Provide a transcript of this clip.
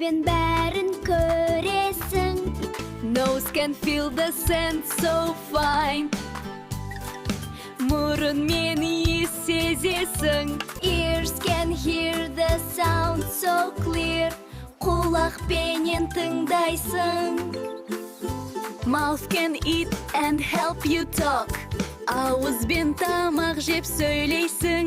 көзбен бәрін көресің. Nose can feel the scent so fine. Мұрын мен иіс сезесің. Ears can hear the sound so clear. Құлақпенен тыңдайсың. Mouth can eat and help you talk. Ауызбен тамақ жеп сөйлейсің.